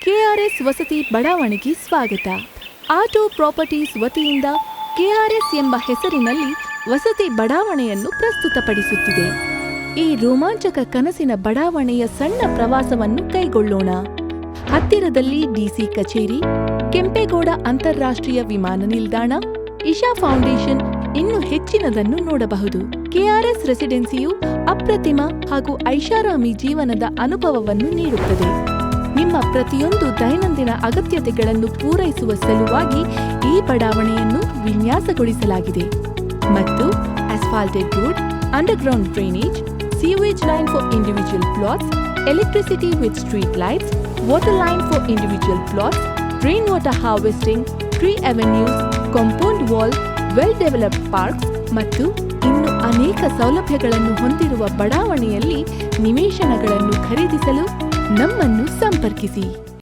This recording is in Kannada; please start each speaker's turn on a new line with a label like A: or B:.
A: ಕೆಆರ್ಎಸ್ ವಸತಿ ಬಡಾವಣೆಗೆ ಸ್ವಾಗತ. ಆಟೋ ಪ್ರಾಪರ್ಟೀಸ್ ವತಿಯಿಂದ ಕೆಆರ್ಎಸ್ ಎಂಬ ಹೆಸರಿನಲ್ಲಿ ವಸತಿ ಬಡಾವಣೆಯನ್ನು ಪ್ರಸ್ತುತಪಡಿಸುತ್ತಿದೆ. ಈ ರೋಮಾಂಚಕ ಕನಸಿನ ಬಡಾವಣೆಯ ಸಣ್ಣ ಪ್ರವಾಸವನ್ನು ಕೈಗೊಳ್ಳೋಣ. ಹತ್ತಿರದಲ್ಲಿ ಡಿಸಿ ಕಚೇರಿ, ಕೆಂಪೇಗೌಡ ಅಂತಾರಾಷ್ಟ್ರೀಯ ವಿಮಾನ ನಿಲ್ದಾಣ, ಇಶಾ ಫೌಂಡೇಶನ್, ಇನ್ನು ಹೆಚ್ಚಿನದನ್ನು ನೋಡಬಹುದು. ಕೆಆರ್ಎಸ್ ರೆಸಿಡೆನ್ಸಿಯು ಅಪ್ರತಿಮ ಹಾಗೂ ಐಷಾರಾಮಿ ಜೀವನದ ಅನುಭವವನ್ನು ನೀಡುತ್ತದೆ. ನಿಮ್ಮ ಪ್ರತಿಯೊಂದು ದೈನಂದಿನ ಅಗತ್ಯತೆಗಳನ್ನು ಪೂರೈಸುವ ಸಲುವಾಗಿ ಈ ಬಡಾವಣೆಯನ್ನು ವಿನ್ಯಾಸಗೊಳಿಸಲಾಗಿದೆ ಮತ್ತು asphalted road, underground drainage, sewage line for individual plots, electricity with street lights, water line for individual plots, rainwater harvesting, tree avenues, compound wall, well-developed parks ಮತ್ತು ಇನ್ನು ಅನೇಕ ಸೌಲಭ್ಯಗಳನ್ನು ಹೊಂದಿರುವ ಬಡಾವಣೆಯಲ್ಲಿ ನಿವೇಶನಗಳನ್ನು ಖರೀದಿಸಲು ನಮ್ಮನ್ನು ಸಂಪರ್ಕಿಸಿ.